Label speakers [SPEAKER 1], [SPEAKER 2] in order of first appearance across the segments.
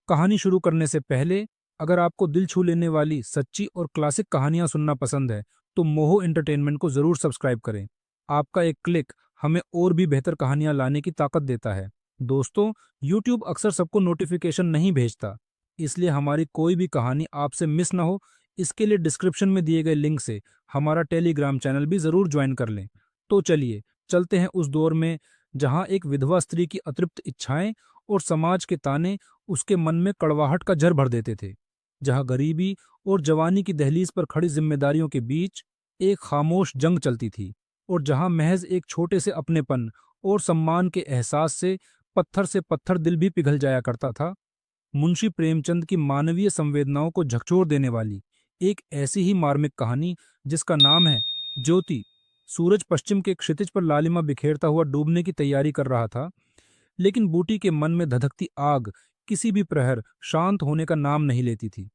[SPEAKER 1] कहानी शुरू करने से पहले, अगर आपको दिल छू लेने वाली सच्ची और क्लासिक कहानियां सुनना पसंद है, तो मोहो एंटरटेनमेंट को जरूर सब्सक्राइब करें। आपका एक क्लिक हमें और भी बेहतर कहानियां लाने की ताकत देता है। दोस्तों, यूट्यूब अक्सर सबको नोटिफिकेशन नहीं भेजता, इसलिए हमारी कोई भी कहानी आपसे मिस ना हो, इसके लिए डिस्क्रिप्शन में दिए गए लिंक से हमारा टेलीग्राम चैनल भी जरूर ज्वाइन कर लें। तो चलिए, चलते हैं उस दौर में जहां एक विधवा स्त्री की अतृप्त इच्छाएं और समाज के ताने उसके मन में कड़वाहट का जर भर देते थे। जहां गरीबी और जवानी की दहलीज पर खड़ी जिम्मेदारियों के बीच एक खामोश जंग चलती थी, और जहां महज एक छोटे से अपनेपन और सम्मान के एहसास से पत्थर दिल भी पिघल जाया करता था। मुंशी प्रेमचंद की मानवीय संवेदनाओं को झकझोर देने वाली एक ऐसी ही मार्मिक कहानी, जिसका नाम है ज्योति। सूरज पश्चिम के क्षितिज पर लालिमा बिखेरता हुआ डूबने की तैयारी कर रहा था, लेकिन बूटी के मन में धधकती आग किसी भी प्रहर शांत होने का नाम नहीं लेती थी।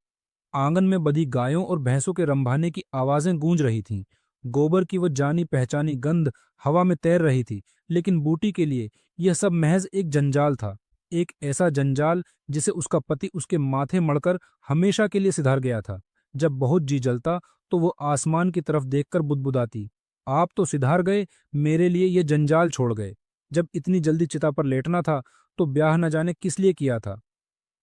[SPEAKER 1] आंगन में बधी गायों और भैंसों के रंभाने की आवाजें गूंज रही थीं। गोबर की वो जानी पहचानी गंध हवा में तैर रही थी, लेकिन बूटी के लिए यह सब महज एक जंजाल था। एक ऐसा जंजाल जिसे उसका पति उसके माथे मड़कर हमेशा के लिए सिधार गया था। जब बहुत जी जलता तो वो आसमान की तरफ देखकर बुदबुदाती, आप तो सिधार गए, मेरे लिए ये जंजाल छोड़ गए। जब इतनी जल्दी चिता पर लेटना था, तो ब्याह न जाने किस लिए किया था।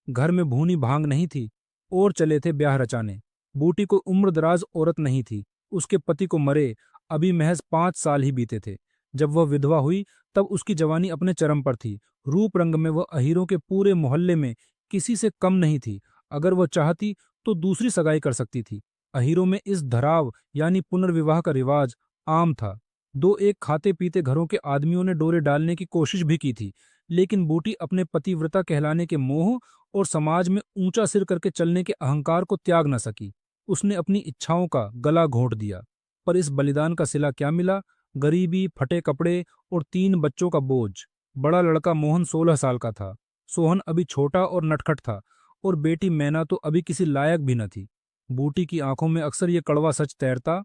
[SPEAKER 1] घर में भूनी भांग नहीं थी, और चले थे ब्याह रचाने। बूटी को उम्रदराज औरत नहीं थी, उसके पति को मरे अभी महज 5 साल ही बीते थे। जब वह विधवा हुई, तब उसकी जवानी अपने चरम पर थी। रूप रंग में वह अहीरों के पूरे मोहल्ले में किसी से कम नहीं थी। अगर वह चाहती तो दूसरी सगाई कर सकती थी। अहीरों में इस धराव यानी पुनर्विवाह का रिवाज आम था। दो एक खाते पीते घरों के आदमियों ने डोरे डालने की कोशिश भी की थी, लेकिन बूटी अपने पतिव्रता कहलाने के मोह और समाज में ऊंचा सिर करके चलने के अहंकार को त्याग न सकी। उसने अपनी इच्छाओं का गला घोंट दिया। पर इस बलिदान का सिला क्या मिला? गरीबी, फटे कपड़े और 3 बच्चों का बोझ। बड़ा लड़का मोहन 16 साल का था। सोहन अभी छोटा और नटखट था, और बेटी मैना तो अभी किसी लायक भी न थी। बूटी की आंखों में अक्सर ये कड़वा सच तैरता,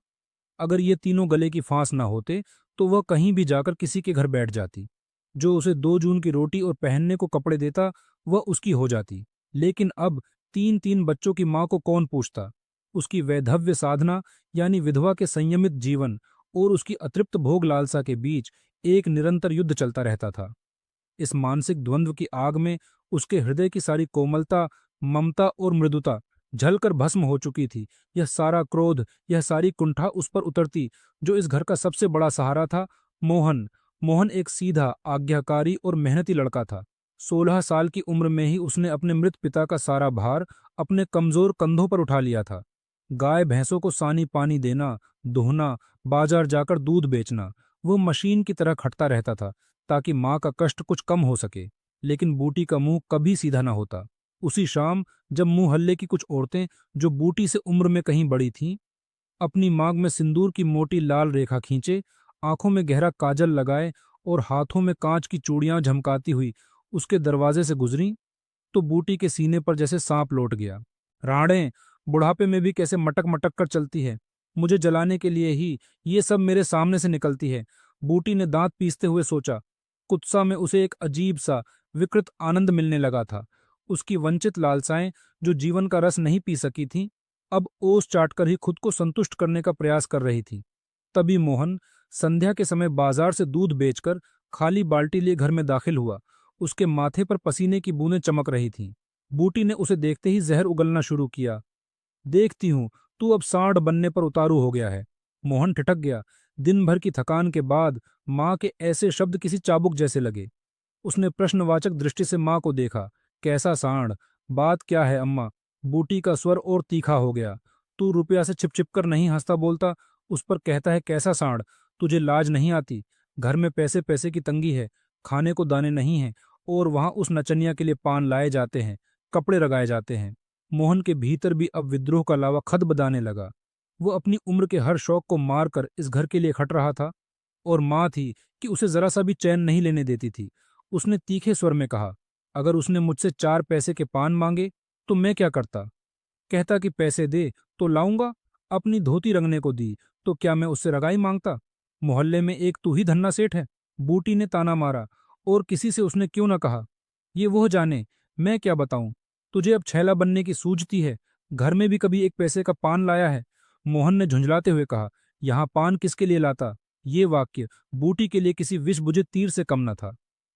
[SPEAKER 1] अगर ये तीनों गले की फांस न होते, तो वह कहीं भी जाकर किसी के घर बैठ जाती। जो उसे 2 जून की रोटी और पहनने को कपड़े देता, वह उसकी हो जाती। लेकिन अब 3 3 बच्चों की मां को कौन पूछता? उसकी वैधव्य साधना यानी विधवा के संयमित जीवन और उसकी अतृप्त भोग लालसा के बीच एक निरंतर युद्ध चलता रहता था। इस मानसिक द्वंद्व की आग में उसके हृदय की सारी कोमलता, ममता और मृदुता जलकर भस्म हो चुकी थी। यह सारा क्रोध, यह सारी कुंठा उस पर उतरती, जो इस घर का सबसे बड़ा सहारा था। मोहन मोहन एक सीधा, आज्ञाकारी और मेहनती लड़का था। 16 साल की उम्र में ही उसने अपने मृत पिता का सारा भार अपने कमजोर कंधों पर उठा लिया था। गाय भैंसों को सानी पानी देना, दुहना, बाजार जाकर दूध बेचना, वो मशीन की तरह खटता रहता था, ताकि माँ का कष्ट कुछ कम हो सके। लेकिन बूटी का मुंह कभी सीधा न होता। उसी शाम, जब मुंह हल्ले की कुछ औरतें, जो बूटी से उम्र में कहीं बड़ी थीं, अपनी मांग में सिंदूर की मोटी लाल रेखा खींचे, आंखों में गहरा काजल लगाए और हाथों में कांच की चूड़ियां झमकाती हुई उसके दरवाजे से गुजरी, तो बूटी के सीने पर जैसे सांप लौट गया। राणें, बुढ़ापे में भी कैसे मटक मटक कर चलती है। मुझे जलाने के लिए ही ये सब मेरे सामने से निकलती है। बूटी ने दांत पीसते हुए सोचा। कुत्सा में उसे एक अजीब सा विकृत आनंद मिलने लगा था। उसकी वंचित लालसाएं, जो जीवन का रस नहीं पी सकी थीं, अब ओस चाटकर ही खुद को संतुष्ट करने का प्रयास कर रही थी। तभी मोहन संध्या के समय बाजार से दूध बेचकर खाली बाल्टी लिए घर में दाखिल हुआ। उसके माथे पर पसीने की बूंदें चमक रही थीं। बूटी ने उसे देखते ही जहर उगलना शुरू किया। देखती हूं, तू अब सांड बनने पर उतारू हो गया है। मोहन ठिठक गया। दिन भर की थकान के बाद माँ के ऐसे शब्द किसी चाबुक जैसे लगे। उसने प्रश्नवाचक दृष्टि से माँ को देखा। कैसा सांड? बात क्या है अम्मा? बूटी का स्वर और तीखा हो गया। तू रुपया से छिप छिप कर नहीं हंसता बोलता, उस पर कहता है कैसा सांड? तुझे लाज नहीं आती? घर में पैसे पैसे की तंगी है, खाने को दाने नहीं है, और वहां उस नचनिया के लिए पान लाए जाते हैं, कपड़े रगाए जाते हैं। मोहन के भीतर भी अब विद्रोह का लावा खदबदाने लगा। वो अपनी उम्र के हर शौक को मारकर इस घर के लिए खट रहा था, और माँ थी कि उसे जरा सा भी चैन नहीं लेने देती थी। उसने तीखे स्वर में कहा, अगर उसने मुझसे 4 पैसे के पान मांगे तो मैं क्या करता? कहता कि पैसे दे तो लाऊंगा। अपनी धोती रंगने को दी तो क्या मैं उससे रगाई मांगता? मोहल्ले में एक तू ही धन्ना सेठ है। बूटी ने ताना मारा। और किसी से उसने क्यों न कहा। ये वह जाने, मैं क्या बताऊं? तुझे अब छैला बनने की सूझती है? घर में भी कभी एक पैसे का पान लाया है? मोहन ने झुंझलाते हुए कहा। यहाँ पान किसके लिए लाता? ये वाक्य बूटी के लिए किसी विष बुझे तीर से कम न था।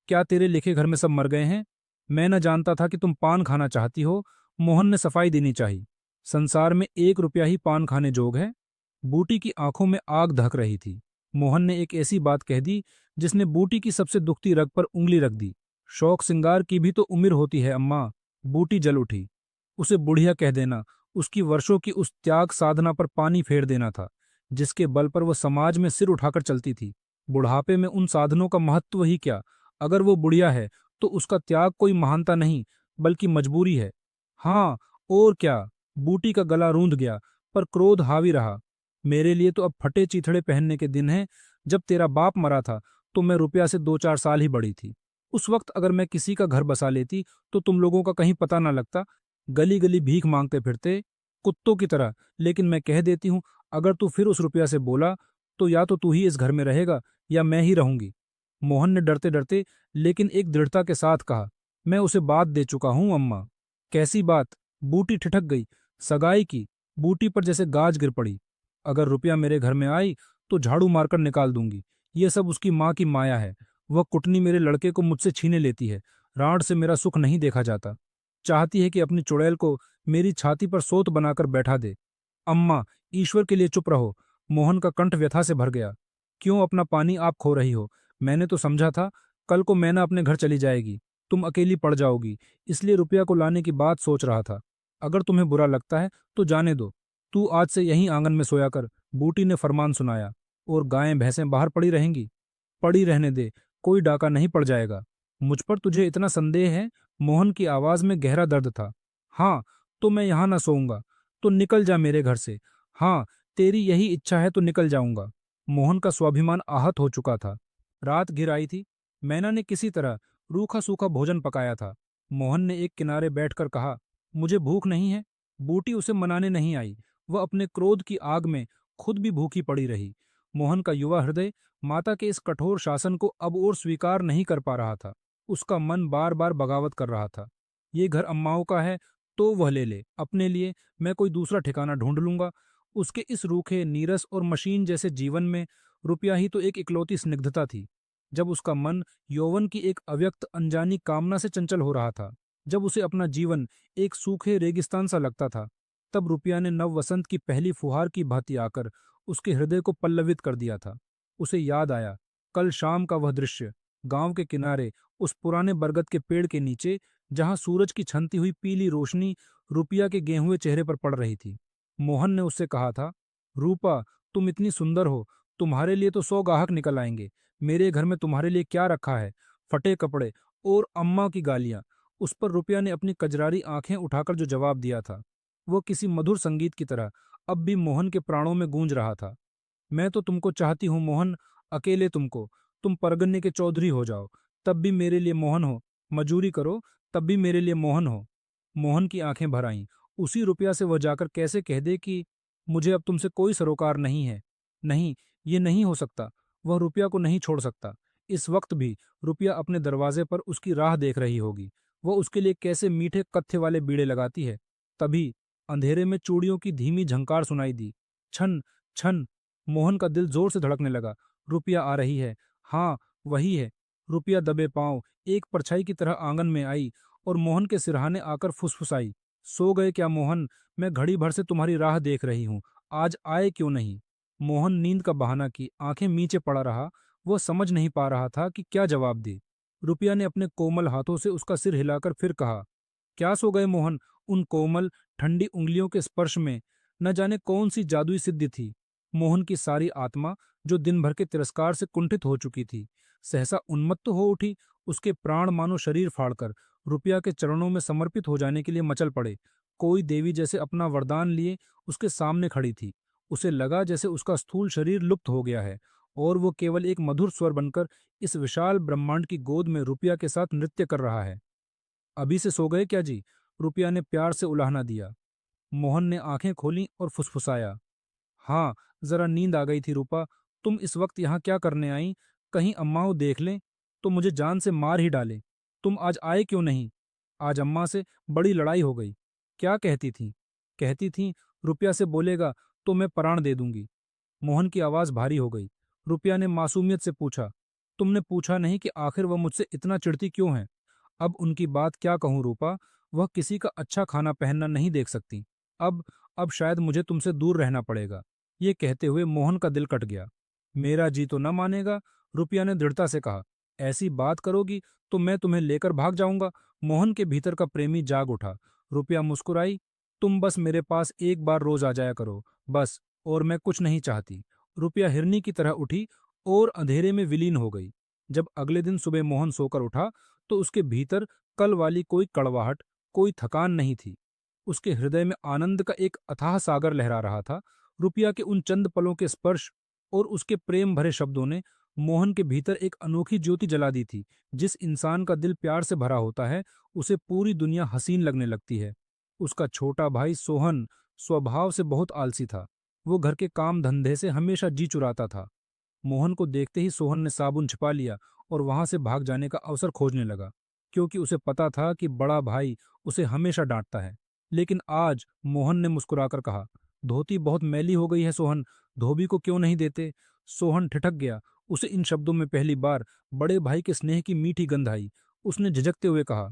[SPEAKER 1] क्या तेरे लिखे घर में सब मर गए हैं? मैं न जानता था कि तुम पान खाना चाहती हो। मोहन ने सफाई देनी चाहिए। संसार में 1 रुपया ही पान खाने जोग है। बूटी की आंखों में आग धक रही थी। मोहन ने एक ऐसी बात कह दी जिसने बूटी की सबसे दुखती रग पर उंगली रख दी। शौक सिंगार की भी तो उम्र होती है अम्मा। बूटी जल उठी। उसे बुढ़िया कह देना उसकी वर्षों की उस त्याग साधना पर पानी फेर देना था जिसके बल पर वह समाज में सिर उठाकर चलती थी। बुढ़ापे में उन साधनों का महत्व ही क्या? अगर वो बुढ़िया है तो उसका त्याग कोई महानता नहीं बल्कि मजबूरी है। हाँ, और क्या। बूटी का गला रूंध गया पर क्रोध हावी रहा। मेरे लिए तो अब फटे चीथड़े पहनने के दिन हैं। जब तेरा बाप मरा था तो मैं रुपया से 2-4 साल ही बड़ी थी। उस वक्त अगर मैं किसी का घर बसा लेती तो तुम लोगों का कहीं पता ना लगता। गली गली भीख मांगते फिरते कुत्तों की तरह। लेकिन मैं कह देती हूँ, अगर तू फिर उस रुपया से बोला तो या तो तू ही इस घर में रहेगा या मैं ही रहूंगी। मोहन ने डरते डरते लेकिन एक दृढ़ता के साथ कहा। मैं उसे बात दे चुका हूं अम्मा। कैसी बात? बूटी ठिठक गई। सगाई की। बूटी पर जैसे गाज गिर पड़ी। अगर रुपया मेरे घर में आई तो झाड़ू मारकर निकाल दूंगी। ये सब उसकी माँ की माया है। वह कुटनी मेरे लड़के को मुझसे छीने लेती है। राड से मेरा सुख नहीं देखा जाता। चाहती है कि अपनी चुड़ैल को मेरी छाती पर सोत बनाकर बैठा दे। अम्मा, ईश्वर के लिए चुप रहो। मोहन का कंठ व्यथा से भर गया। क्यों अपना पानी आप खो रही हो? मैंने तो समझा था कल को मैना अपने घर चली जाएगी। तुम अकेली पड़ जाओगी। इसलिए रुपया को लाने की बात सोच रहा था। अगर तुम्हें बुरा लगता है तो जाने दो। तू आज से यहीं आंगन में सोया कर। बूटी ने फरमान सुनाया। और गायें भैंसें बाहर पड़ी रहेंगी। पड़ी रहने दे। कोई डाका नहीं पड़ जाएगा। मुझ पर तुझे इतना संदेह है? मोहन की आवाज में गहरा दर्द था। हाँ, तो मैं यहां ना सोऊंगा। तो निकल जा मेरे घर से। हाँ, तेरी यही इच्छा है तो निकल जाऊंगा। मोहन का स्वाभिमान आहत हो चुका था। रात घिर आई थी। मैना ने किसी तरह रूखा सूखा भोजन पकाया था। मोहन ने एक किनारे बैठकर कहा, मुझे भूख नहीं है। बूटी उसे मनाने नहीं आई। वह अपने क्रोध की आग में खुद भी भूखी पड़ी रही। मोहन का युवा हृदय माता के इस कठोर शासन को अब और स्वीकार नहीं कर पा रहा था। उसका मन बार बार बगावत कर रहा था। ये घर अम्माओं का है तो वह ले ले। अपने लिए मैं कोई दूसरा ठिकाना ढूंढ लूंगा। उसके इस रूखे नीरस और मशीन जैसे जीवन में रुपया ही तो एक इकलौती स्निग्धता थी। जब उसका मन यौवन की एक अव्यक्त अनजानी कामना से चंचल हो रहा था, जब उसे अपना जीवन एक सूखे रेगिस्तान सा लगता था, तब रुपया ने नव वसंत की पहली फुहार की भांति आकर उसके हृदय को पल्लवित कर दिया था। उसे याद आया कल शाम का वह दृश्य, गांव के किनारे उस पुराने बरगद के पेड़ के नीचे, जहां सूरज की छनती हुई पीली रोशनी रुपया के गेहुए चेहरे पर पड़ रही थी। मोहन ने उससे कहा था, रूपा, तुम इतनी सुंदर हो, तुम्हारे लिए तो 100 ग्राहक निकल आएंगे। मेरे घर में तुम्हारे लिए क्या रखा है? फटे कपड़े और अम्मा की गालियां। उस पर रुपया ने अपनी कजरारी आंखें उठाकर जो जवाब दिया था, वो किसी मधुर संगीत की तरह अब भी मोहन के प्राणों में गूंज रहा था। मैं तो तुमको चाहती हूँ मोहन, अकेले तुमको। तुम परगन्ने के चौधरी हो जाओ, तब भी मेरे लिए मोहन हो। मजूरी करो, तब भी मेरे लिए मोहन हो। मोहन की आंखें भर आईं। उसी रुपया से वह जाकर कैसे कह दे कि मुझे अब तुमसे कोई सरोकार नहीं है। नहीं, ये नहीं हो सकता। वह रुपया को नहीं छोड़ सकता। इस वक्त भी रुपया अपने दरवाजे पर उसकी राह देख रही होगी। वह उसके लिए कैसे मीठे कत्थे वाले बीड़े लगाती है। तभी अंधेरे में चूड़ियों की धीमी झंकार सुनाई दी। छन छन। मोहन का दिल जोर से धड़कने लगा। रुपया आ रही है। हाँ, वही है। रुपया दबे पांव एक परछाई की तरह आंगन में आई और मोहन के सिरहाने आकर फुसफुसाई, सो गए क्या मोहन? मैं घड़ी भर से तुम्हारी राह देख रही हूँ। आज आए क्यों नहीं? मोहन नींद का बहाना की आंखें नीचे पड़ा रहा। वह समझ नहीं पा रहा था कि क्या जवाब दे। रुपया ने अपने कोमल हाथों से उसका सिर हिलाकर फिर कहा, क्या सो गए मोहन? उन कोमल ठंडी उंगलियों के स्पर्श में न जाने कौन सी जादुई सिद्धि थी। मोहन की सारी आत्मा, जो दिन भर के तिरस्कार से कुंठित हो चुकी थी, सहसा उन्मत्त हो उठी। उसके प्राण मानो शरीर फाड़कर रुपया के चरणों में समर्पित हो जाने के लिए मचल पड़े। कोई देवी जैसे अपना वरदान लिए उसके सामने खड़ी थी। उसे लगा जैसे उसका स्थूल शरीर लुप्त हो गया है और वो केवल एक मधुर स्वर बनकर इस विशाल ब्रह्मांड की गोद में रुपया के साथ नृत्य कर रहा है। अभी से सो गए क्या जी? रुपया ने प्यार से उलाहना दिया। मोहन ने आंखें खोलीं और फुसफुसाया, हाँ, जरा नींद आ गई थी रूपा। तुम इस वक्त यहाँ क्या करने आई? कहीं अम्माओं देख लें तो मुझे जान से मार ही डाले। तुम आज आए क्यों नहीं? आज अम्मा से बड़ी लड़ाई हो गई। क्या कहती थी? कहती थी, रुपया से बोलेगा तो मैं प्राण दे दूंगी। मोहन की आवाज भारी हो गई। रुपया ने मासूमियत से पूछा, तुमने पूछा नहीं कि आखिर वह मुझसे इतना चिढ़ती क्यों है? अब उनकी बात क्या कहूं रूपा, वह किसी का अच्छा खाना पहनना नहीं देख सकती। अब अब शायद मुझे तुमसे दूर रहना पड़ेगा। ये कहते हुए मोहन का दिल कट गया। मेरा जी तो न मानेगा, रुपया ने दृढ़ता से कहा। ऐसी बात करोगी तो मैं तुम्हें लेकर भाग जाऊंगा। मोहन के भीतर का प्रेमी जाग उठा। रुपया मुस्कुराई। तुम बस मेरे पास एक बार रोज आ जाया करो, बस, और मैं कुछ नहीं चाहती। रुपया हिरनी की तरह उठी और अंधेरे में विलीन हो गई। जब अगले दिन सुबह मोहन सोकर उठा तो उसके भीतर कल वाली कोई कड़वाहट, कोई थकान नहीं थी। उसके हृदय में आनंद का एक अथाह सागर लहरा रहा था। रुपया के उन चंद पलों के स्पर्श और उसके प्रेम भरे शब्दों ने मोहन के भीतर एक अनोखी ज्योति जला दी थी। जिस इंसान का दिल प्यार से भरा होता है, उसे पूरी दुनिया हसीन लगने लगती है। उसका छोटा भाई सोहन स्वभाव से बहुत आलसी था। वो घर के काम धंधे से हमेशा जी चुराता था। मोहन को देखते ही सोहन ने साबुन छिपा लिया और वहां से भाग जाने का अवसर खोजने लगा, क्योंकि उसे पता था कि बड़ा भाई उसे हमेशा डांटता है। लेकिन आज मोहन ने मुस्कुराकर कहा, धोती बहुत मैली हो गई है सोहन, धोबी को क्यों नहीं देते? सोहन ठिठक गया। उसे इन शब्दों में पहली बार बड़े भाई के स्नेह की मीठी गंध आई। उसने झिझकते हुए कहा,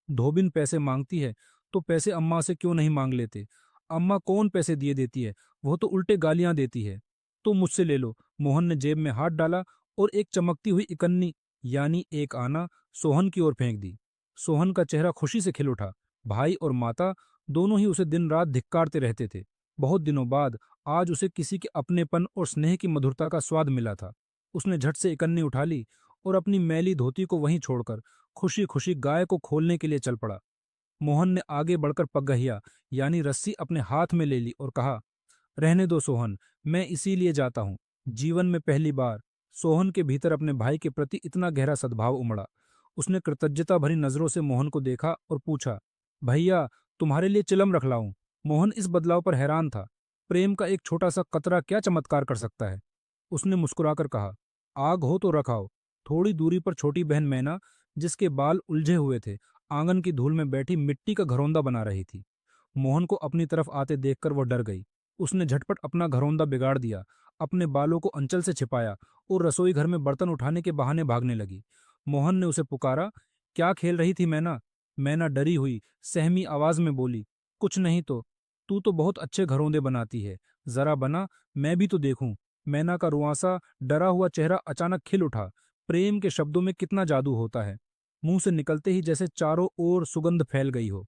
[SPEAKER 1] धोबिन पैसे मांगती है तो पैसे अम्मा से क्यों नहीं मांग लेते? अम्मा कौन पैसे दिए देती है, वो तो उल्टे गालियां देती है। तो मुझसे ले लो। मोहन ने जेब में हाथ डाला और एक चमकती हुई इकन्नी, यानी एक आना, सोहन की ओर फेंक दी। सोहन का चेहरा खुशी से खिल उठा। भाई और माता दोनों ही उसे दिन रात धिक्कारते रहते थे। बहुत दिनों बाद आज उसे किसी के अपनेपन और स्नेह की मधुरता का स्वाद मिला था। उसने झट से इकन्नी उठा ली और अपनी मैली धोती को वहीं छोड़कर खुशी खुशी गाय को खोलने के लिए चल पड़ा। मोहन ने आगे बढ़कर पगहिया, यानी रस्सी, अपने हाथ में ले ली और कहा, रहने दो सोहन, मैं इसीलिए जाता हूँ। जीवन में पहली बार सोहन के भीतर अपने भाई के प्रति इतना गहरा सद्भाव उमड़ा। उसने कृतज्ञता भरी नजरों से मोहन को देखा और पूछा, भैया, तुम्हारे लिए चिलम रख लाऊं? मोहन इस बदलाव पर हैरान था। प्रेम का एक छोटा सा कतरा क्या चमत्कार कर सकता है? उसने मुस्कुराकर कहा, आग हो तो रखाओ। थोड़ी दूरी पर छोटी बहन मैना, जिसके बाल उलझे हुए थे, आंगन की धूल में बैठी मिट्टी का घरौंदा बना रही थी। मोहन को अपनी तरफ आते देखकर वह डर गई। उसने झटपट अपना घरौंदा बिगाड़ दिया, अपने बालों को अंचल से छिपाया और रसोई घर में बर्तन उठाने के बहाने भागने लगी। मोहन ने उसे पुकारा, क्या खेल रही थी मैना? मैना डरी हुई सहमी आवाज में बोली, कुछ नहीं तो। तू तो बहुत अच्छे घरौंदे बनाती है, जरा बना, मैं भी तो देखूं। मैना का रुआंसा डरा हुआ चेहरा अचानक खिल उठा। प्रेम के शब्दों में कितना जादू होता है। मुंह से निकलते ही जैसे चारों ओर सुगंध फैल गई हो।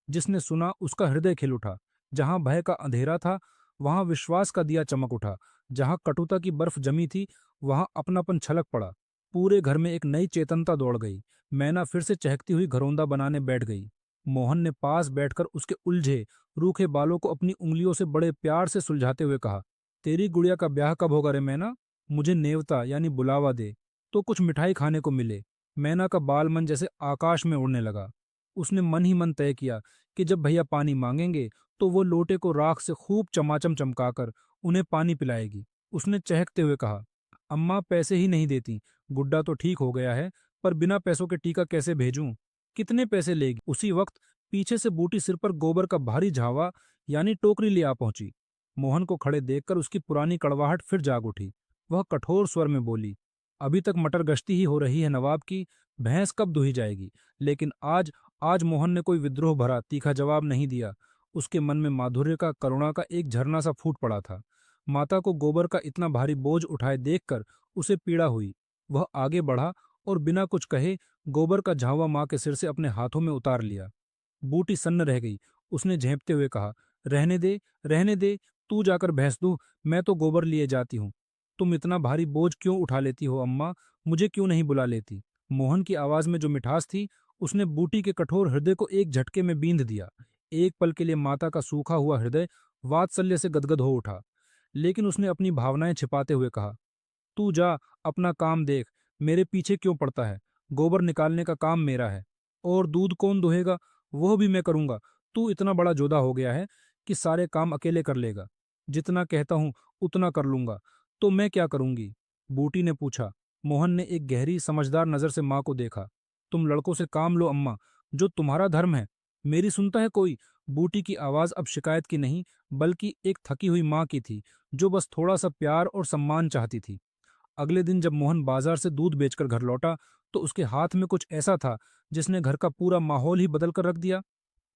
[SPEAKER 1] जिसने सुना उसका हृदय खिल उठा। जहां भय का अंधेरा था, वहां विश्वास का दिया चमक उठा। जहां कटुता की बर्फ जमी थी, वहां अपनापन छलक पड़ा। पूरे घर में एक नई चेतनता दौड़ गई। मैना फिर से चहकती हुई घरौंदा बनाने बैठ गई। मोहन ने पास बैठकर उसके उलझे रूखे बालों को अपनी उंगलियों से बड़े प्यार से सुलझाते हुए कहा, तेरी गुड़िया का ब्याह कब होगा रे मैना? मुझे नेवता यानी बुलावा दे, तो कुछ मिठाई खाने को मिले। मैना का बाल मन जैसे आकाश में उड़ने लगा। उसने मन ही मन तय किया कि जब भैया पानी मांगेंगे तो वो लोटे को राख से खूब चमाचम चमकाकर उन्हें पानी पिलाएगी। उसने चहकते हुए कहा, अम्मा पैसे ही नहीं देती। गुड्डा तो ठीक हो गया है, पर बिना पैसों के टीका कैसे भेजूं? कितने पैसे लेगी? उसी वक्त पीछे से बूटी सिर पर गोबर का भारी झावा, यानी टोकरी ले आ पहुंची। मोहन को खड़े देखकर उसकी पुरानी कड़वाहट फिर जाग उठी। वह कठोर स्वर में बोली, अभी तक मटर गश्ती ही हो रही है नवाब की, भैंस कब दुही जाएगी? लेकिन आज आज मोहन ने कोई विद्रोह भरा तीखा जवाब नहीं दिया। उसके मन में माधुर्य का, करुणा का एक झरना सा फूट पड़ा था। माता को गोबर का इतना भारी बोझ उठाए देखकर उसे पीड़ा हुई। वह आगे बढ़ा और बिना कुछ कहे गोबर का झावा माँ के सिर से अपने हाथों में उतार लिया। बूटी सन्न रह गई। उसने झेंपते हुए कहा, रहने दे, रहने दे, तू जाकर भैंस दू, मैं तो गोबर लिए जाती हूँ। तुम इतना भारी बोझ क्यों उठा लेती हो अम्मा? मुझे क्यों नहीं बुला लेती? मोहन की आवाज में जो मिठास थी, उसने बूटी के कठोर हृदय को एक झटके में बींध दिया। एक पल के लिए माता का सूखा हुआ हृदय वात्सल्य से गदगद हो उठा। लेकिन उसने अपनी भावनाएं छिपाते हुए कहा, तू जा, अपना काम देख, मेरे पीछे क्यों पड़ता है? गोबर निकालने का काम मेरा है। और दूध कौन दुहेगा? वह भी मैं करूंगा। तू इतना बड़ा जोधा हो गया है कि सारे काम अकेले कर लेगा। जितना कहता हूं उतना कर लूंगा, तो मैं क्या करूंगी? बूटी ने पूछा। मोहन ने एक गहरी समझदार नजर से माँ को देखा। तुम लड़कों से काम लो अम्मा, जो तुम्हारा धर्म है, मेरी सुनता है कोई? बूटी की आवाज अब शिकायत की नहीं, बल्कि एक थकी हुई माँ की थी, जो बस थोड़ा सा प्यार और सम्मान चाहती थी। अगले दिन जब मोहन बाजार से दूध बेचकर घर लौटा, तो उसके हाथ में कुछ ऐसा था जिसने घर का पूरा माहौल ही बदल कर रख दिया।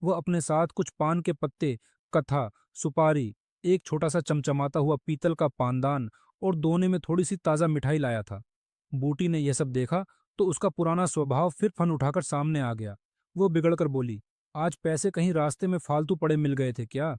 [SPEAKER 1] वह अपने साथ कुछ पान के पत्ते, कथा, सुपारी, एक छोटा सा चमचमाता हुआ पीतल का पानदान और दोने में थोड़ी सी ताजा मिठाई लाया था। बूटी ने यह सब देखा तो उसका पुराना स्वभाव फिर फन उठाकर सामने आ गया। वो बिगड़कर बोली, आज पैसे कहीं रास्ते में फालतू पड़े मिल गए थे क्या?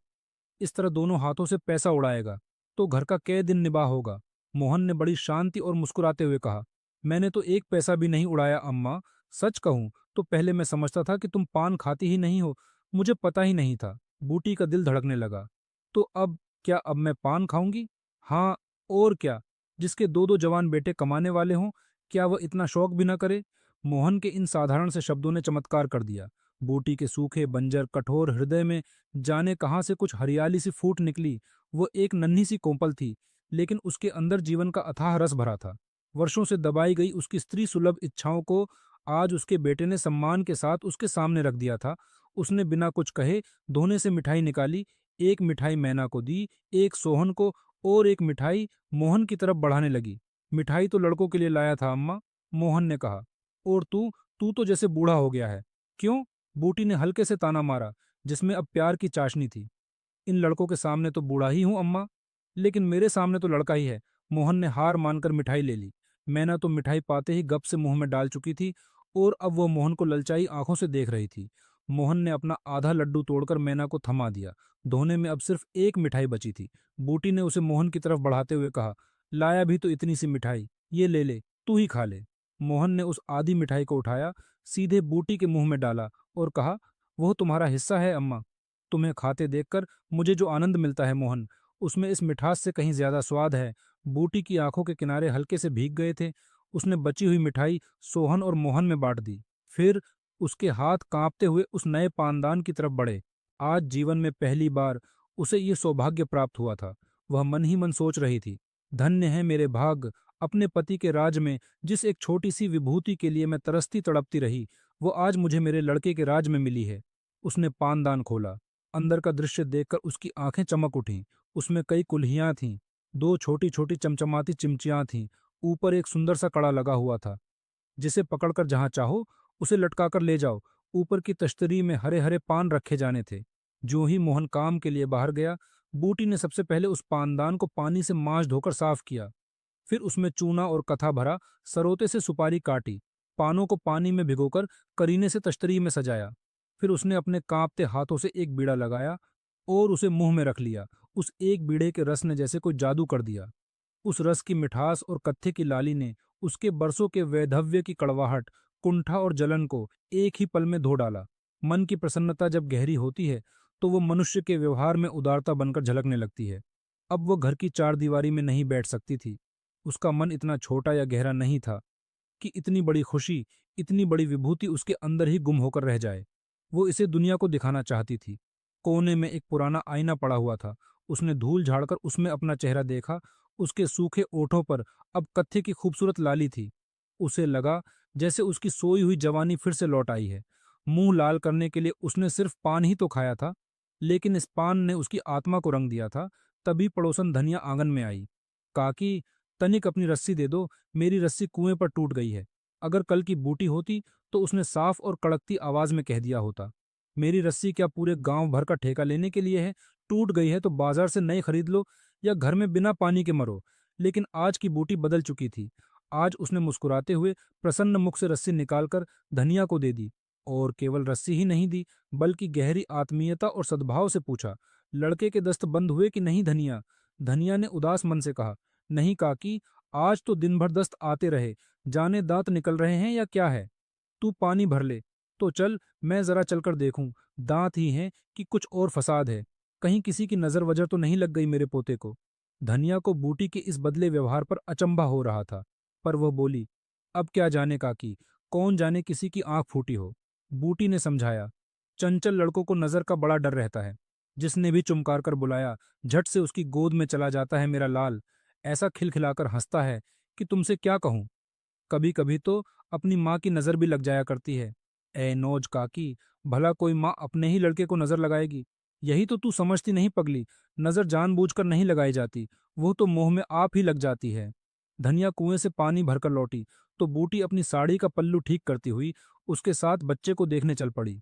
[SPEAKER 1] इस तरह दोनों हाथों से पैसा उड़ाएगा तो घर का कै दिन निबाह होगा? मोहन ने बड़ी शांति और मुस्कुराते हुए कहा, मैंने तो एक पैसा भी नहीं उड़ाया अम्मा। सच कहूं तो पहले मैं समझता था कि तुम पान खाती ही नहीं हो, मुझे पता ही नहीं था। बूटी का दिल धड़कने लगा। तो अब क्या, अब मैं पान खाऊंगी? हाँ, और क्या। जिसके दो दो जवान बेटे कमाने वाले हों, क्या वह इतना शौक भी न करे? मोहन के इन साधारण से शब्दों ने चमत्कार कर दिया। बूटी के सूखे बंजर कठोर हृदय में जाने कहाँ से कुछ हरियाली सी फूट निकली। वो एक नन्ही सी कोमल थी, लेकिन उसके अंदर जीवन का अथाह रस भरा था। वर्षों से दबाई गई उसकी स्त्री सुलभ इच्छाओं को आज उसके बेटे ने सम्मान के साथ उसके सामने रख दिया था। उसने बिना कुछ कहे धोने से मिठाई निकाली, एक मिठाई मैना को दी, एक सोहन को, और एक मिठाई मोहन की तरफ बढ़ाने लगी। मिठाई तो लड़कों के लिए लाया था अम्मा, मोहन ने कहा। और तू तू तो जैसे बूढ़ा हो गया है। क्यों? बूटी ने हल्के से ताना मारा, जिसमें अब प्यार की चाशनी थी। इन लड़कों के सामने तो बूढ़ा ही हूं अम्मा, लेकिन मेरे सामने तो लड़का ही है। मोहन ने हार मानकर मिठाई ले ली। मैना तो मिठाई पाते ही गप से मुंह में डाल चुकी थी, और अब वह मोहन को ललचाई आंखों से देख रही थी। मोहन ने अपना आधा लड्डू तोड़कर मैना को थमा दिया। धोने में अब सिर्फ एक मिठाई बची थी। बूटी ने उसे मोहन की तरफ बढ़ाते हुए कहा, लाया भी तो इतनी सी मिठाई, ये ले ले, तू ही खा ले। मोहन ने उस आधी मिठाई को उठाया, सीधे बूटी के मुंह में डाला और कहा, वह तुम्हारा हिस्सा है अम्मा। तुम्हें खाते देखकर मुझे जो आनंद मिलता है मोहन, उसमें इस मिठास से कहीं ज्यादा स्वाद है। बूटी की आंखों के किनारे हल्के से भीग गए थे। उसने बची हुई मिठाई सोहन और मोहन में बांट दी। फिर उसके हाथ कांपते हुए उस नए पानदान की तरफ बढ़े। आज जीवन में पहली बार उसे ये सौभाग्य प्राप्त हुआ था। वह मन ही मन सोच रही थी, धन्य है मेरे भाग, अपने पति के राज में जिस एक छोटी सी विभूति के लिए मैं तरसती तड़पती रही, वो आज मुझे मेरे लड़के के राज में मिली है। उसने पानदान खोला। अंदर का दृश्य देखकर उसकी आंखें चमक उठीं। उसमें कई कुल्हियां थीं, दो छोटी छोटी चमचमाती चिमचियां थीं। ऊपर एक सुंदर सा कड़ा लगा हुआ था, जिसे पकड़कर जहां चाहो उसे लटकाकर ले जाओ। ऊपर की तश्तरी में हरे हरे पान रखे जाने थे। जो ही मोहन काम के लिए बाहर गया, बूटी ने सबसे पहले उस पानदान को पानी से मांज धोकर साफ किया। फिर उसमें चूना और कथा भरा, सरोते से सुपारी काटी, पानों को पानी में भिगोकर करीने से तश्तरी में सजाया। फिर उसने अपने कांपते हाथों से एक बीड़ा लगाया और उसे मुंह में रख लिया। उस एक बीड़े के रस ने जैसे कोई जादू कर दिया। उस रस की मिठास और कत्थे की लाली ने उसके बरसों के वैधव्य की कड़वाहट, कुंठा और जलन को एक ही पल में धो डाला। मन की प्रसन्नता जब गहरी होती है तो वो मनुष्य के व्यवहार में उदारता बनकर झलकने लगती है। अब वो घर की चार दीवारी में नहीं बैठ सकती थी। उसका मन इतना छोटा या गहरा नहीं था कि इतनी बड़ी खुशी, इतनी बड़ी विभूति उसके अंदर ही गुम होकर रह जाए। वो इसे दुनिया को दिखाना चाहती थी। कोने में एक पुराना आईना पड़ा हुआ था। उसने धूल झाड़कर उसमें अपना चेहरा देखा। उसके सूखे ओठों पर अब कत्थे की खूबसूरत लाली थी। उसे लगा जैसे उसकी सोई हुई जवानी फिर से लौट आई है। मुंह लाल करने के लिए उसने सिर्फ पान ही तो खाया था, लेकिन इस पान ने उसकी आत्मा को रंग दिया था। तभी पड़ोसन धनिया आंगन में आई। काकी, तनिक अपनी रस्सी दे दो, मेरी रस्सी कुएं पर टूट गई है। अगर कल की बूटी होती तो उसने साफ और कड़कती आवाज में कह दिया होता, मेरी रस्सी क्या पूरे गांव भर का ठेका लेने के लिए है? टूट गई है तो बाजार से नई खरीद लो या घर में बिना पानी के मरो। लेकिन आज की बूटी बदल चुकी थी। आज उसने मुस्कुराते हुए प्रसन्न मुख से रस्सी निकालकर धनिया को दे दी, और केवल रस्सी ही नहीं दी, बल्कि गहरी आत्मीयता और सद्भाव से पूछा, लड़के के दस्त बंद हुए कि नहीं धनिया? धनिया ने उदास मन से कहा, नहीं काकी, आज तो दिन भर दस्त आते रहे, जाने दांत निकल रहे हैं या क्या है। तू पानी भर ले तो चल, मैं जरा चलकर देखूं, दांत ही हैं कि कुछ और फसाद है, कहीं किसी की नजर वजर तो नहीं लग गई मेरे पोते को। धनिया को बूटी के इस बदले व्यवहार पर अचंभा हो रहा था, पर वह बोली, अब क्या जाने काकी, कौन जाने किसी की आंख फूटी हो। बूटी ने समझाया, चंचल लड़कों को नजर का बड़ा डर रहता है। जिसने भी चुमकार कर बुलाया, झट से उसकी गोद में चला जाता है मेरा लाल। ऐसा खिलखिलाकर हंसता है कि तुमसे क्या कहूं। कभी कभी तो अपनी माँ की नजर भी लग जाया करती है। ए नौज काकी, भला कोई माँ अपने ही लड़के को नजर लगाएगी? यही तो तू समझती नहीं पगली। नजर जानबूझकर नहीं लगाई जाती, वो तो मोह में आप ही लग जाती है। धनिया कुएं से पानी भरकर लौटी तो बूटी अपनी साड़ी का पल्लू ठीक करती हुई उसके साथ बच्चे को देखने चल पड़ी।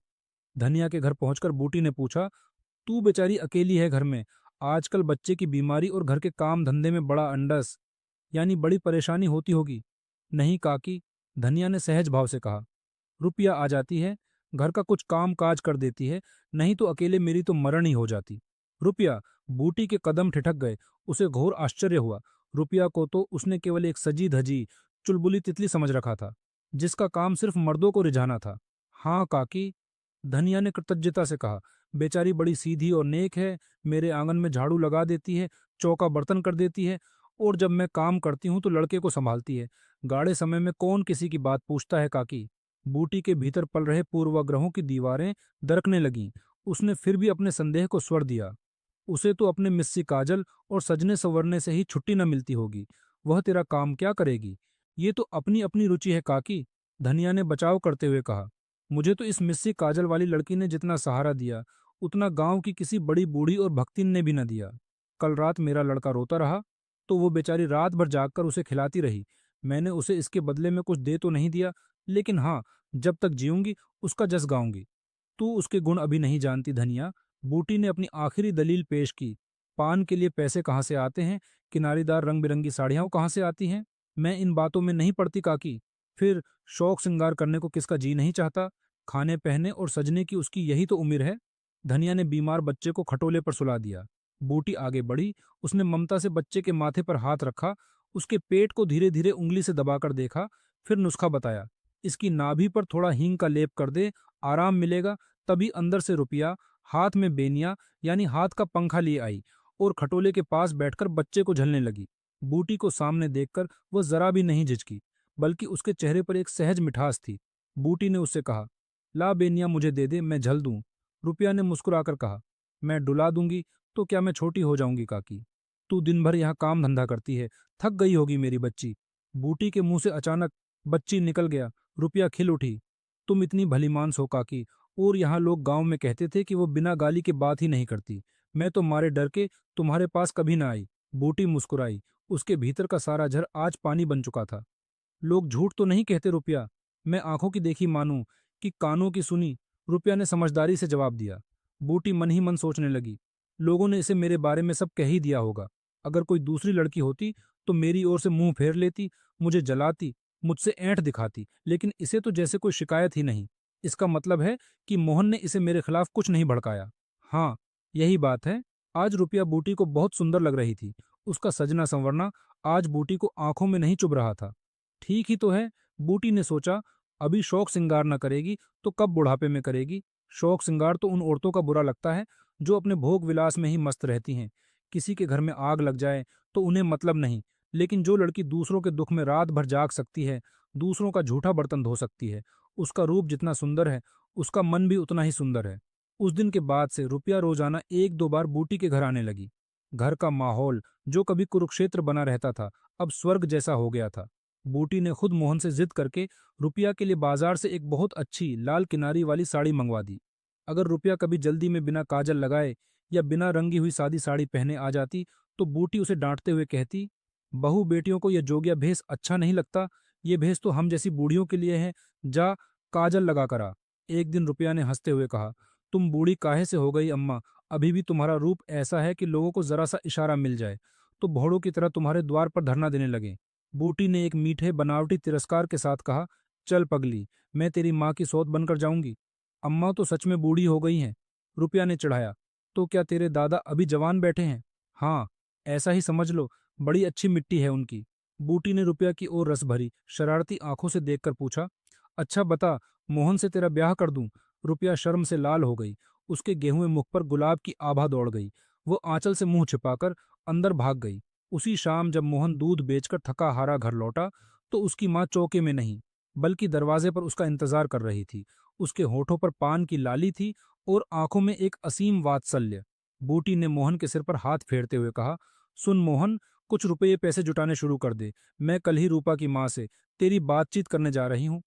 [SPEAKER 1] धनिया के घर पहुंचकर बूटी ने पूछा, तू बेचारी अकेली है घर में? आजकल बच्चे की बीमारी और घर के काम धंधे में बड़ा अंडस, यानी बड़ी परेशानी होती होगी। नहीं काकी, धनिया ने सहज भाव से कहा। रुपया आ जाती है, घर का कुछ काम काज कर देती है, नहीं तो अकेले मेरी तो मरण ही हो जाती। रुपया? बूटी के कदम ठिठक गए। उसे घोर आश्चर्य हुआ। रुपया को तो उसने केवल एक सजी धजी चुलबुली तितली समझ रखा था, जिसका काम सिर्फ मर्दों को रिझाना था। हाँ काकी, धनिया ने कृतज्ञता से कहा, बेचारी बड़ी सीधी और नेक है। मेरे आंगन में झाड़ू लगा देती है, चौका बर्तन कर देती है, और जब मैं काम करती हूँ तो लड़के को संभालती है। गाड़े समय में कौन किसी की बात पूछता है काकी? बूटी के भीतर पल रहे पूर्वाग्रहों की दीवारें दरकने लगीं। उसने फिर भी अपने संदेह को स्वर दिया। उसे तो अपने मिस्सी काजल और सजने संवरने से ही छुट्टी न मिलती होगी, वह तेरा काम क्या करेगी? ये तो अपनी अपनी रुचि है काकी, धनिया ने बचाव करते हुए कहा। मुझे तो इस मिस्सी काजल वाली लड़की ने जितना सहारा दिया, उतना गांव की किसी बड़ी बूढ़ी और भक्तिन ने भी न दिया। कल रात मेरा लड़का रोता रहा तो वो बेचारी रात भर जागकर उसे खिलाती रही। मैंने उसे इसके बदले में कुछ दे तो नहीं दिया, लेकिन हाँ, जब तक जीऊंगी उसका जस गाऊंगी। तू उसके गुण अभी नहीं जानती धनिया। बूटी ने अपनी आखिरी दलील पेश की। पान के लिए पैसे कहाँ से आते हैं, किनारीदार रंग बिरंगी साड़ियाँ कहाँ से आती हैं, मैं इन बातों में नहीं पड़ती काकी। फिर शौक श्रृंगार करने को किसका जी नहीं चाहता? खाने पहने और सजने की उसकी यही तो उम्र है। धनिया ने बीमार बच्चे को खटोले पर सुला दिया। बूटी आगे बढ़ी। उसने ममता से बच्चे के माथे पर हाथ रखा, उसके पेट को धीरे धीरे उंगली से दबाकर देखा, फिर नुस्खा बताया। इसकी नाभि पर थोड़ा हींग का लेप कर दे, आराम मिलेगा। तभी अंदर से रुपया हाथ में बेनिया यानी हाथ का पंखा लिए आई और खटोले के पास बैठकर बच्चे को झलने लगी। बूटी को सामने देखकर वह जरा भी नहीं झिझकी, बल्कि उसके चेहरे पर एक सहज मिठास थी। बूटी ने उससे कहा, ला बेनिया मुझे दे दे, मैं झल दूं। रुपया ने मुस्कुराकर कहा, मैं डुला दूंगी तो क्या मैं छोटी हो जाऊंगी काकी? तू दिन भर यहाँ काम धंधा करती है, थक गई होगी मेरी बच्ची। बूटी के मुंह से अचानक बच्ची निकल गया। रुपया खिल उठी, तुम इतनी भलीमांस हो काकी, और यहाँ लोग गांव में कहते थे कि वो बिना गाली के बात ही नहीं करती। मैं तो मारे डर के तुम्हारे पास कभी ना आई। बूटी मुस्कुराई। उसके भीतर का सारा झर आज पानी बन चुका था। लोग झूठ तो नहीं कहते रुपया, मैं आंखों की देखी मानूं कि कानों की सुनी? रुपया ने समझदारी से जवाब दिया। बूटी मन ही मन सोचने लगी, लोगों ने इसे मेरे बारे में सब कह ही दिया होगा। अगर कोई दूसरी लड़की होती तो मेरी ओर से मुंह फेर लेती, मुझे जलाती, मुझसे ऐंठ दिखाती, लेकिन इसे तो जैसे कोई शिकायत ही नहीं। इसका मतलब है कि मोहन ने इसे मेरे खिलाफ कुछ नहीं भड़काया। हाँ, यही बात है। आज रुपया बूटी को बहुत सुंदर लग रही थी। उसका सजना संवरना आज बूटी को आंखों में नहीं चुभ रहा था। ठीक ही तो है, बूटी ने सोचा, अभी शौक श्रृंगार न करेगी तो कब बुढ़ापे में करेगी? शौक श्रृंगार तो उन औरतों का बुरा लगता है जो अपने भोग विलास में ही मस्त रहती हैं। किसी के घर में आग लग जाए तो उन्हें मतलब नहीं, लेकिन जो लड़की दूसरों के दुख में रात भर जाग सकती है, दूसरों का झूठा बर्तन धो सकती है, उसका रूप जितना सुंदर है, उसका मन भी उतना ही सुंदर है। उस दिन के बाद से रुपया रोजाना एक दो बार बूटी के घर आने लगी। घर का माहौल, जो कभी कुरुक्षेत्र बना रहता था, अब स्वर्ग जैसा हो गया था। बूटी ने खुद मोहन से जिद करके रुपया के लिए बाजार से एक बहुत अच्छी लाल किनारी वाली साड़ी मंगवा दी। अगर रुपया कभी जल्दी में बिना काजल लगाए या बिना रंगी हुई सादी साड़ी पहने आ जाती तो बूटी उसे डांटते हुए कहती, बहू बेटियों को यह जोगिया भेष अच्छा नहीं लगता, ये भेष तो हम जैसी बूढ़ियों के लिए है, जा काजल लगा कर आ। एक दिन रुपया ने हंसते हुए कहा, तुम बूढ़ी काहे से हो गई अम्मा? अभी भी तुम्हारा रूप ऐसा है कि लोगों को जरा सा इशारा मिल जाए तो भौड़ों की तरह तुम्हारे द्वार पर धरना देने लगे। बूटी ने एक मीठे बनावटी तिरस्कार के साथ कहा, चल पगली, मैं तेरी माँ की सौत बनकर जाऊंगी? अम्मा तो सच में बूढ़ी हो गई हैं। रुपया ने चढ़ाया, तो क्या तेरे दादा अभी जवान बैठे हैं? हाँ, ऐसा ही समझ लो, बड़ी अच्छी मिट्टी है उनकी। बूटी ने रुपया की ओर रस भरी शरारती आंखों से देखकर पूछा, अच्छा बता, मोहन से तेरा ब्याह कर दूं? रुपया शर्म से लाल हो गई। उसके गेहुए मुख पर गुलाब की आभा दौड़ गई। वो आंचल से मुंह छिपाकर अंदर भाग गई। उसी शाम जब मोहन दूध बेचकर थका हारा घर लौटा तो उसकी माँ चौके में नहीं, बल्कि दरवाजे पर उसका इंतजार कर रही थी। उसके होठों पर पान की लाली थी और आंखों में एक असीम वात्सल्य। बूटी ने मोहन के सिर पर हाथ फेरते हुए कहा, सुन मोहन, कुछ रुपये पैसे जुटाने शुरू कर दे। मैं कल ही रूपा की माँ से तेरी बातचीत करने जा रही हूँ।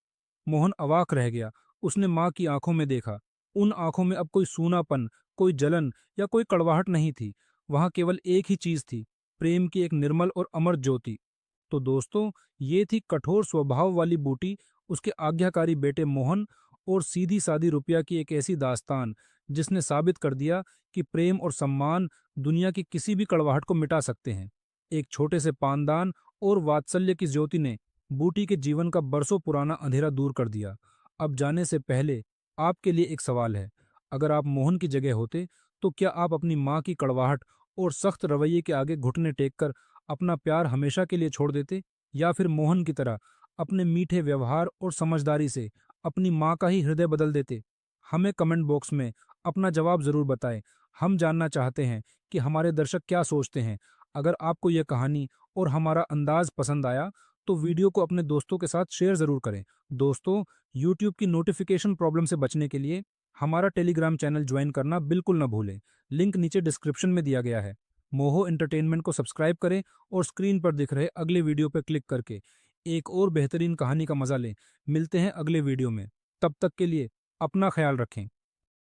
[SPEAKER 1] मोहन अवाक रह गया। उसने माँ की आंखों में देखा। उन आंखों में अब कोई सूनापन, कोई जलन या कोई कड़वाहट नहीं थी। वहां केवल एक ही चीज थी, प्रेम की एक निर्मल और अमर ज्योति। तो दोस्तों, ये थी कठोर स्वभाव वाली बूटी, उसके आज्ञाकारी बेटे मोहन और सीधी सादी रुपया की एक ऐसी दास्तान जिसने साबित कर दिया कि प्रेम और सम्मान दुनिया की किसी भी कड़वाहट को मिटा सकते हैं। एक छोटे से पानदान और वात्सल्य की ज्योति ने बूटी के जीवन का बरसों पुराना अंधेरा दूर कर दिया। अब जाने से पहले आपके लिए एक सवाल है। अगर आप मोहन की जगह होते तो क्या आप अपनी माँ की कड़वाहट और सख्त रवैये के आगे घुटने टेक कर अपना प्यार हमेशा के लिए छोड़ देते, या फिर मोहन की तरह अपने मीठे व्यवहार और समझदारी से अपनी माँ का ही हृदय बदल देते? हमें कमेंट बॉक्स में अपना जवाब जरूर बताएं। हम जानना चाहते हैं कि हमारे दर्शक क्या सोचते हैं। अगर आपको यह कहानी और हमारा अंदाज पसंद आया तो वीडियो को अपने दोस्तों के साथ शेयर जरूर करें। दोस्तों, यूट्यूब की नोटिफिकेशन प्रॉब्लम से बचने के लिए हमारा टेलीग्राम चैनल ज्वाइन करना बिल्कुल न भूलें। लिंक नीचे डिस्क्रिप्शन में दिया गया है। मोहो एंटरटेनमेंट को सब्सक्राइब करें और स्क्रीन पर दिख रहे अगले वीडियो पर क्लिक करके एक और बेहतरीन कहानी का मजा लें। मिलते हैं अगले वीडियो में। तब तक के लिए अपना ख्याल रखें।